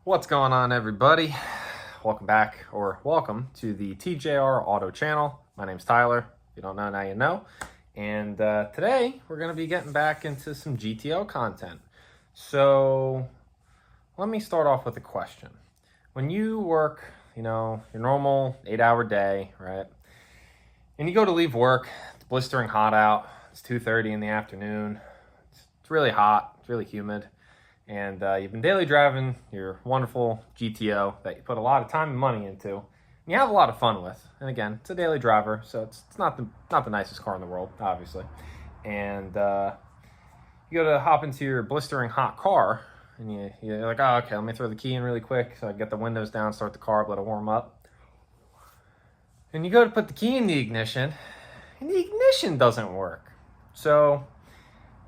What's going on, everybody? Welcome back, or welcome to the TJR Auto channel. My name's Tyler. If you don't know, now you know. And today we're going to be getting back into some GTO content. So let me start off with a question. When you work, your normal 8-hour day, right? And you go to leave work, it's blistering hot out. It's 2:30 in the afternoon. It's really hot. It's really humid. And you've been daily driving your wonderful GTO that you put a lot of time and money into, and you have a lot of fun with. And again, it's a daily driver, so it's not the nicest car in the world, obviously. And you go to hop into your blistering hot car, and you're like, oh, okay, let me throw the key in really quick so I can get the windows down, start the car up, let it warm up. And you go to put the key in the ignition, and the ignition doesn't work. So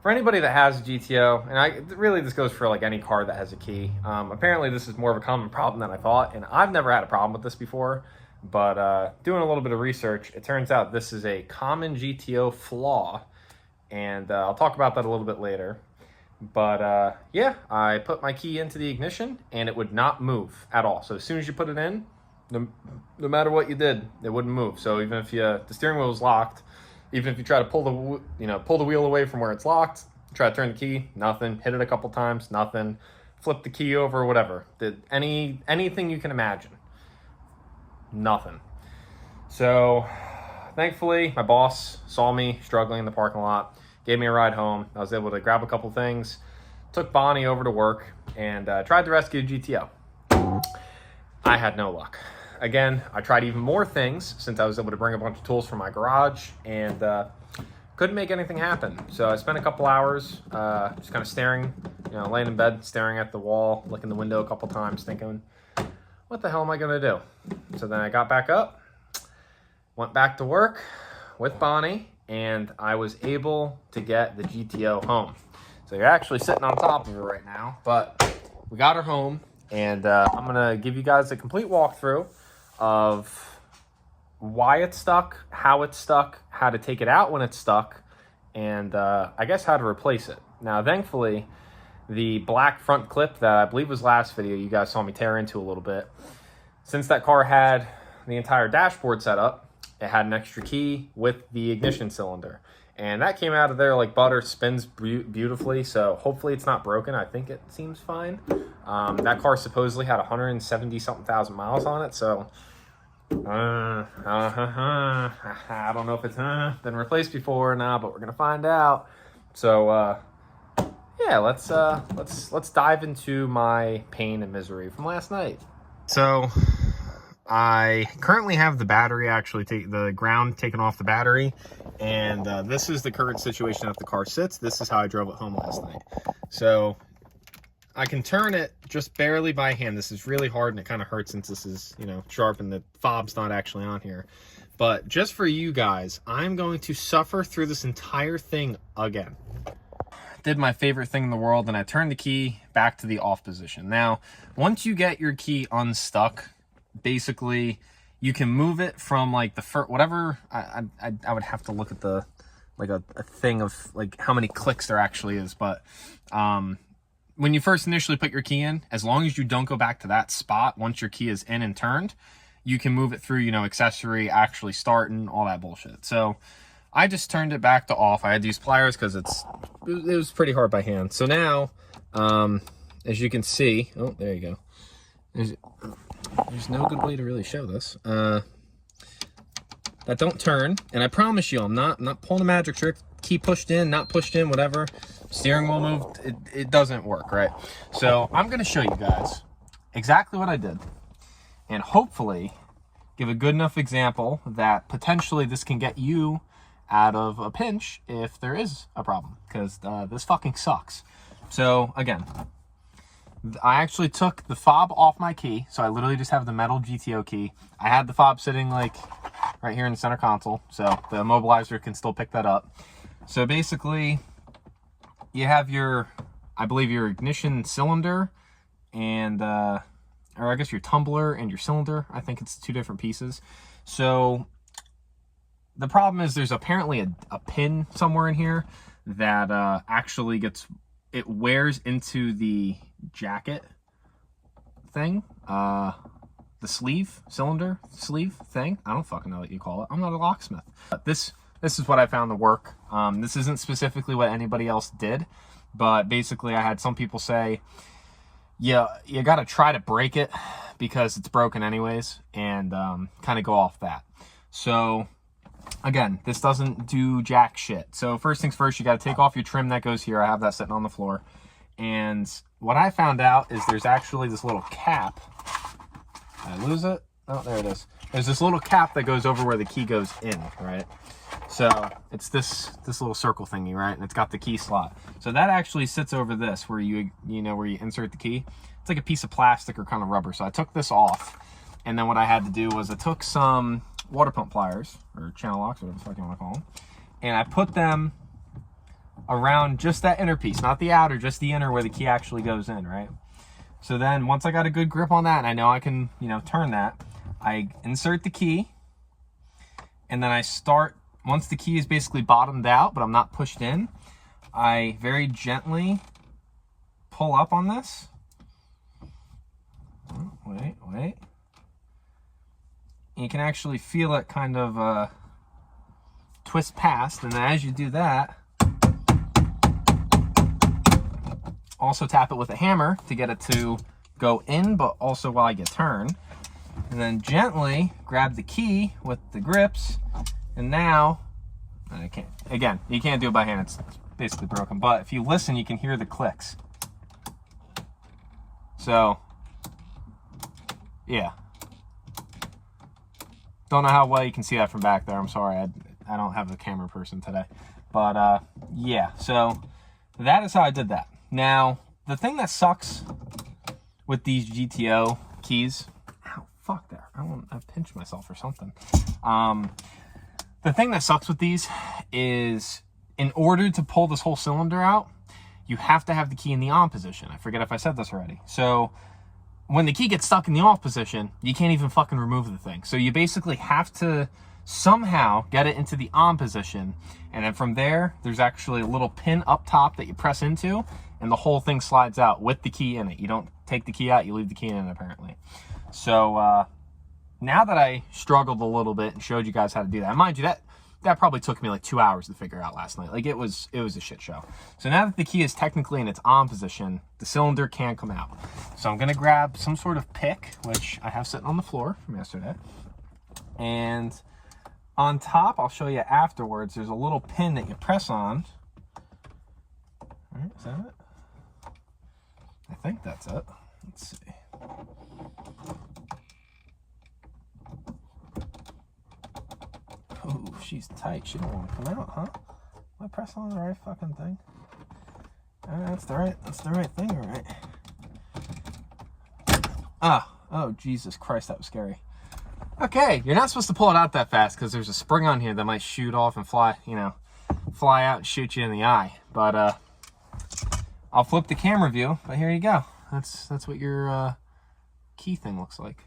for anybody that has a GTO, and really this goes for like any car that has a key, apparently this is more of a common problem than I thought, and I've never had a problem with this before, but doing a little bit of research, it turns out this is a common GTO flaw, and I'll talk about that a little bit later. But yeah, I put my key into the ignition, and it would not move at all. So as soon as you put it in, no matter what you did, it wouldn't move. So even if the steering wheel was locked, even if you try to pull the wheel away from where it's locked, try to turn the key, nothing. Hit it a couple times, nothing. Flip the key over, whatever. Did anything you can imagine, nothing. So thankfully, my boss saw me struggling in the parking lot, gave me a ride home. I was able to grab a couple things, took Bonnie over to work, and tried to rescue GTO. I had no luck. Again, I tried even more things since I was able to bring a bunch of tools from my garage, and couldn't make anything happen. So I spent a couple hours just kind of staring, laying in bed, staring at the wall, looking the window a couple times, thinking, what the hell am I going to do? So then I got back up, went back to work with Bonnie, and I was able to get the GTO home. So you're actually sitting on top of her right now, but we got her home, and I'm going to give you guys a complete walkthrough of why it's stuck, how to take it out when it's stuck, and I guess how to replace it. Now, thankfully, the black front clip that I believe was last video you guys saw me tear into a little bit, since that car had the entire dashboard set up, it had an extra key with the ignition cylinder. And that came out of there like butter, spins beautifully, so hopefully it's not broken. I think it seems fine. That car supposedly had 170-something thousand miles on it, so I don't know if it's been replaced before or not, but we're gonna find out. So yeah, let's dive into my pain and misery from last night. So I currently have the battery, the ground taken off the battery, and this is the current situation that the car sits. This is how I drove it home last night. So I can turn it just barely by hand. This is really hard, and it kind of hurts since this is, sharp and the fob's not actually on here. But just for you guys, I'm going to suffer through this entire thing again. Did my favorite thing in the world, and I turned the key back to the off position. Now, once you get your key unstuck, basically you can move it from like the first, whatever, I would have to look at the, like a thing of like how many clicks there actually is, but when you first initially put your key in, as long as you don't go back to that spot once your key is in and turned, you can move it through, accessory, actually starting, all that bullshit. So I just turned it back to off. I had to use pliers because it was pretty hard by hand. So now, as you can see, oh, there you go. There's no good way to really show this. That don't turn, and I promise you, I'm not pulling a magic trick. Key pushed in, not pushed in, whatever. Steering wheel moved, it doesn't work, right? So I'm gonna show you guys exactly what I did, and hopefully give a good enough example that potentially this can get you out of a pinch if there is a problem, because this fucking sucks. So again, I actually took the fob off my key, so I literally just have the metal GTO key. I had the fob sitting like right here in the center console, so the immobilizer can still pick that up. So basically, you have I believe your ignition cylinder and, or I guess your tumbler and your cylinder. I think it's two different pieces. So the problem is there's apparently a pin somewhere in here that actually it wears into the jacket thing, the cylinder sleeve thing. I don't fucking know what you call it. I'm not a locksmith. This is what I found to work. This isn't specifically what anybody else did, but basically I had some people say, yeah, you got to try to break it because it's broken anyways, and kind of go off that. So again, this doesn't do jack shit. So first things first, you got to take off your trim that goes here. I have that sitting on the floor. And what I found out is there's actually this little cap. Did I lose it? Oh, there it is. There's this little cap that goes over where the key goes in, right? So it's this little circle thingy, right? And it's got the key slot. So that actually sits over this where you insert the key. It's like a piece of plastic or kind of rubber. So I took this off, and then what I had to do was I took some water pump pliers or channel locks, whatever the fuck you want to call them, and I put them around just that inner piece, not the outer, just the inner where the key actually goes in, right? So then once I got a good grip on that and I know I can, turn that, I insert the key, and then I start, once the key is basically bottomed out, but I'm not pushed in, I very gently pull up on this. Oh, wait. And you can actually feel it kind of twist past, and then as you do that, also tap it with a hammer to get it to go in, but also while you turn. And then gently grab the key with the grips, and now, I can't, again, you can't do it by hand, it's basically broken, but if you listen, you can hear the clicks. So, yeah. Don't know how well you can see that from back there, I'm sorry, I don't have a camera person today. But, yeah, so that is how I did that. Now, the thing that sucks with these GTO keys, ow, fuck there, I pinched myself or something. The thing that sucks with these is in order to pull this whole cylinder out, you have to have the key in the on position. I forget if I said this already. So when the key gets stuck in the off position, you can't even fucking remove the thing. So you basically have to somehow get it into the on position, and then from there, there's actually a little pin up top that you press into, and the whole thing slides out with the key in it. You don't take the key out, you leave the key in it, apparently. So now that I struggled a little bit and showed you guys how to do that, and mind you, that probably took me like 2 hours to figure out last night. Like it was a shit show. So now that the key is technically in its on position, the cylinder can come out. So I'm gonna grab some sort of pick, which I have sitting on the floor from yesterday, and on top, I'll show you afterwards, there's a little pin that you press on. All right, is that it? I think that's it. Let's see. Oh, she's tight. She don't want to come out, huh? Am I pressing on the right fucking thing? That's the right thing, all right? Oh, Jesus Christ, that was scary. Okay, you're not supposed to pull it out that fast because there's a spring on here that might shoot off and fly out and shoot you in the eye. But I'll flip the camera view, but here you go. That's what your key thing looks like.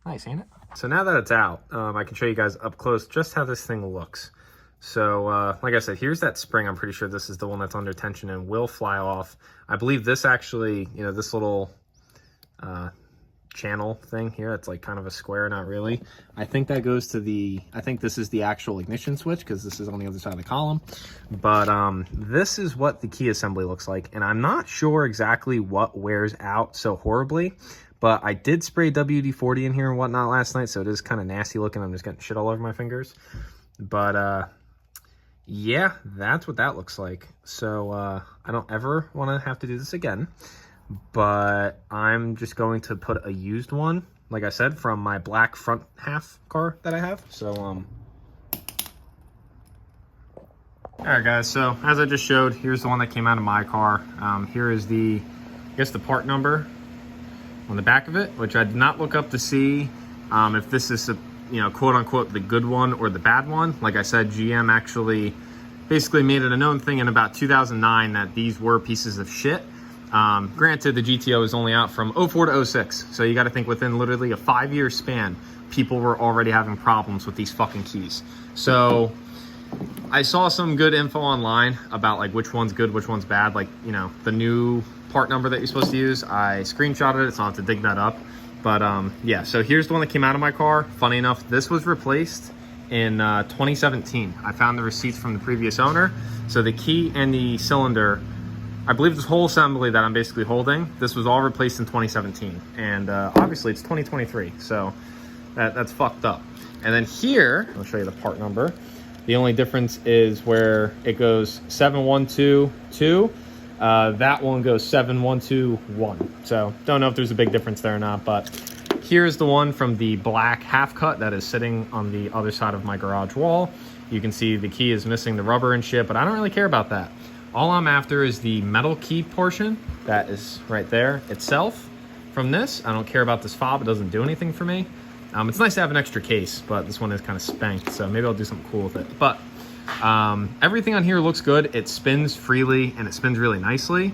Nice, ain't it? So now that it's out, I can show you guys up close just how this thing looks. So like I said, here's that spring. I'm pretty sure this is the one that's under tension and will fly off. I believe this actually, this little channel thing here, it's like kind of a square, not really. I think that goes to I think this is the actual ignition switch because this is on the other side of the column. But this is what the key assembly looks like, and I'm not sure exactly what wears out so horribly, but I did spray WD-40 in here and whatnot last night, so it is kind of nasty looking. I'm just getting shit all over my fingers. But yeah, that's what that looks like. So I don't ever want to have to do this again, but I'm just going to put a used one, like I said, from my black front half car that I have. So all right guys, so as I just showed, here's the one that came out of my car. Here is I guess the part number on the back of it, which I did not look up to see if this is quote unquote the good one or the bad one. Like I said, GM actually basically made it a known thing in about 2009 that these were pieces of shit. Granted, the GTO is only out from 04 to 06, so you got to think within literally a 5-year span, people were already having problems with these fucking keys. So I saw some good info online about like which one's good, which one's bad. Like, the new part number that you're supposed to use. I screenshotted it, so I'll have to dig that up. But yeah, so here's the one that came out of my car. Funny enough, this was replaced in 2017. I found the receipts from the previous owner. So the key and the cylinder, I believe this whole assembly that I'm basically holding, this was all replaced in 2017. And obviously it's 2023, so that's fucked up. And then here, I'll show you the part number. The only difference is where it goes 7122. That one goes 7121. So don't know if there's a big difference there or not, but here's the one from the black half cut that is sitting on the other side of my garage wall. You can see the key is missing the rubber and shit, but I don't really care about that. All I'm after is the metal key portion that is right there itself from this. I don't care about this fob. It doesn't do anything for me. It's nice to have an extra case, but this one is kind of spanked, so maybe I'll do something cool with it. But everything on here looks good. It spins freely and it spins really nicely.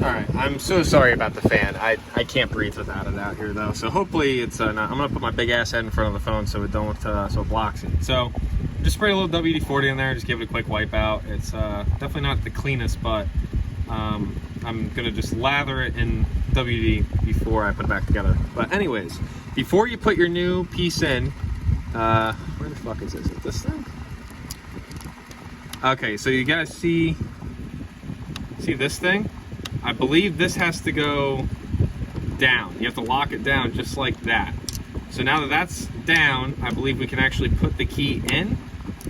All right, I'm so sorry about the fan. I can't breathe without it out here though. So hopefully it's not. I'm gonna put my big ass head in front of the phone so it don't so it blocks it. So just spray a little WD-40 in there. Just give it a quick wipe out. It's definitely not the cleanest, but I'm gonna just lather it in WD before I put it back together. But anyways, before you put your new piece in, where the fuck is this? Is it this thing? Okay, so you guys see this thing? I believe this has to go down. You have to lock it down just like that. So now that that's down, I believe we can actually put the key in,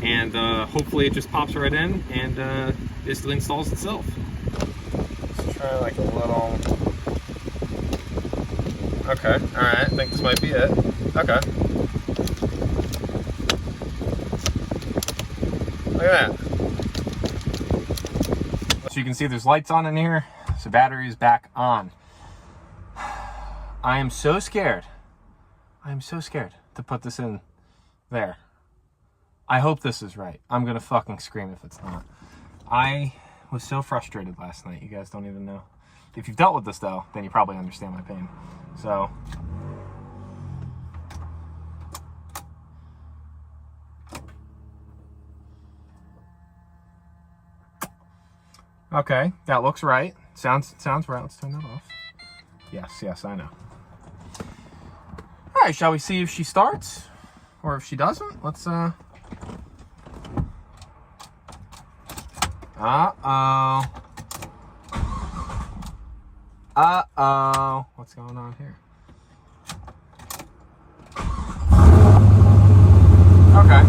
and hopefully it just pops right in and basically installs itself. Let's try like a little... Okay, all right, I think this might be it. Okay. Look at that. So you can see there's lights on in here. So battery is back on. I am so scared. I am so scared to put this in there. I hope this is right. I'm gonna fucking scream if it's not. I was so frustrated last night. You guys don't even know. If you've dealt with this though, then you probably understand my pain. So. Okay, that looks right. Sounds right. Let's turn that off. Yes, I know. All right, shall we see if she starts? Or if she doesn't? Let's, Uh-oh. Uh-oh. What's going on here? Okay.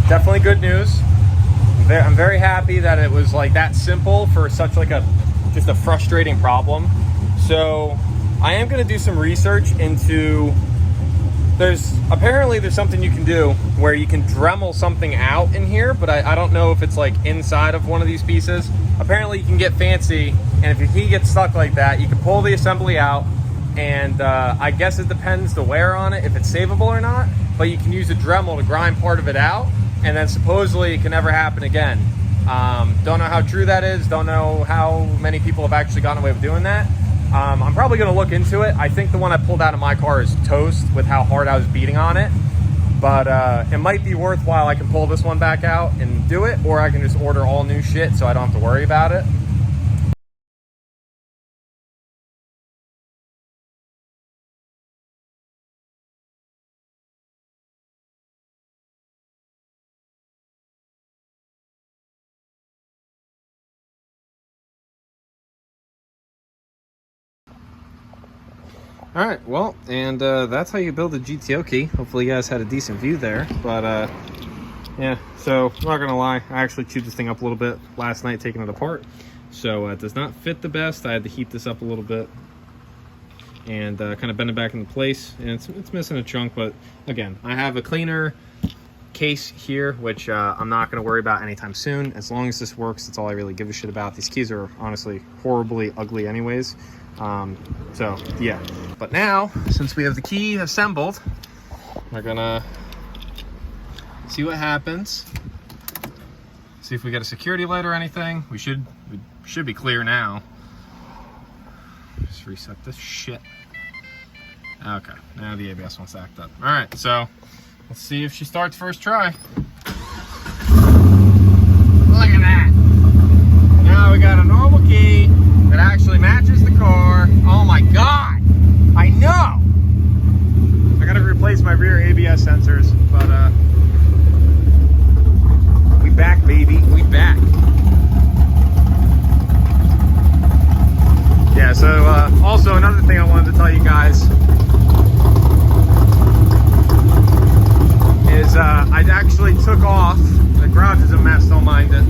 Definitely good news. I'm very happy that it was like that simple for such like just a frustrating problem. So I am going to do some research into, apparently there's something you can do where you can Dremel something out in here, but I don't know if it's like inside of one of these pieces. Apparently you can get fancy, and if your key gets stuck like that, you can pull the assembly out, and I guess it depends the wear on it, if it's savable or not, but you can use a Dremel to grind part of it out, and then supposedly it can never happen again. Don't know how true that is. Don't know how many people have actually gotten away with doing that. I'm probably going to look into it. I think the one I pulled out of my car is toast with how hard I was beating on it. But it might be worthwhile. I can pull this one back out and do it, or I can just order all new shit so I don't have to worry about it. All right, well, and that's how you build a GTO key. Hopefully you guys had a decent view there, but yeah, so I'm not gonna lie, I actually chewed this thing up a little bit last night taking it apart, so it does not fit the best. I had to heat this up a little bit and kind of bend it back into place, and it's missing a chunk, but again, I have a cleaner case here, which I'm not going to worry about anytime soon. As long as this works, that's all I really give a shit about. These keys are honestly horribly ugly anyways. So yeah, but now since we have the key assembled, we're gonna see what happens. See if we get a security light or anything. We should be clear now. Just reset this shit. Okay, now the ABS wants to act up. All right, so let's see if she starts first try. Look at that. Now we got a normal key that actually matches the car. Oh my God, I know. I gotta replace my rear ABS sensors, but we back, baby, we back. Yeah, so also another thing I wanted to tell you guys is I actually took off, the garage is a mess, don't mind it.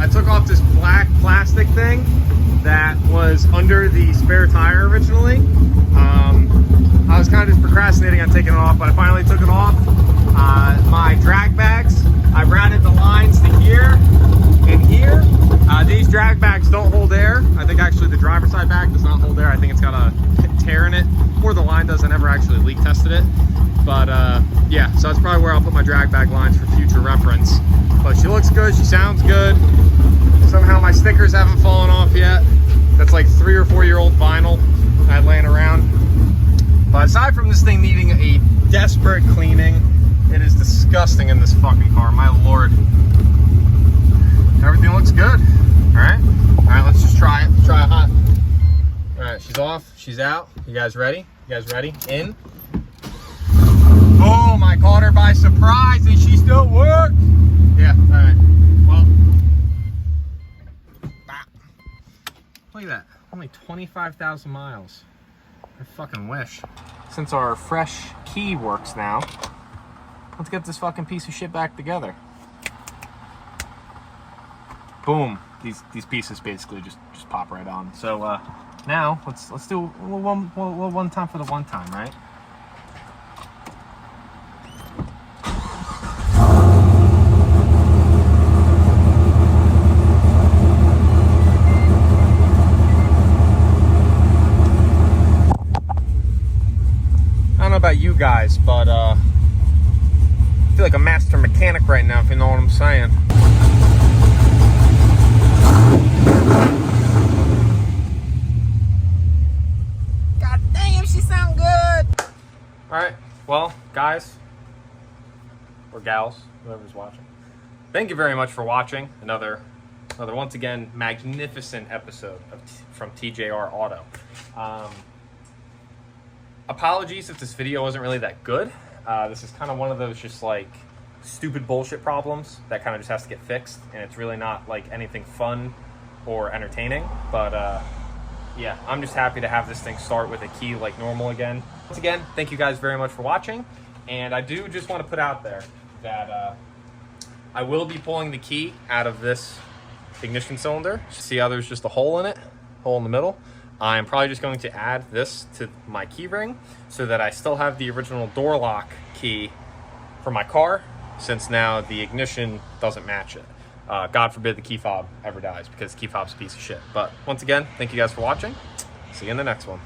I took off this black plastic thing that was under the spare tire originally. I was kind of just procrastinating on taking it off, but I finally took it off. My drag bags, I routed the lines to here and here. These drag bags don't hold air. I think actually the driver's side bag does not hold air. I think it's got a tear in it, or the line does. I never actually leak tested it. But yeah, so that's probably where I'll put my drag bag lines for future reference. But she looks good, she sounds good. Somehow my stickers haven't fallen off yet. That's like 3 or 4 year old vinyl I had laying around. But aside from this thing needing a desperate cleaning, it is disgusting in this fucking car, my lord. Everything looks good. All right, let's just try it. Try it hot. All right, she's off, she's out. You guys ready? You guys ready? In. Boom, I caught her by surprise and she still works. Yeah, all right. Well, look at that. Only 25,000 miles. I fucking wish. Since our fresh key works now, let's get this fucking piece of shit back together. Boom. These pieces basically just pop right on. So now let's do one time for the one time, right? I don't know about you guys, but I feel like a master mechanic right now, if you know what I'm saying. God damn, she sound good. All right, well, guys or gals, whoever's watching, thank you very much for watching another once again magnificent episode from TJR Auto. Apologies if this video wasn't really that good. This is kind of one of those just like stupid bullshit problems that kind of just has to get fixed, and it's really not like anything fun or entertaining. But yeah, I'm just happy to have this thing start with a key like normal again. Once again, thank you guys very much for watching, and I do just want to put out there that I will be pulling the key out of this ignition cylinder. See how there's just a hole in it, hole in the middle? I'm probably just going to add this to my key ring so that I still have the original door lock key for my car, since now the ignition doesn't match it. God forbid the key fob ever dies, because the key fob's a piece of shit. But once again, thank you guys for watching. See you in the next one.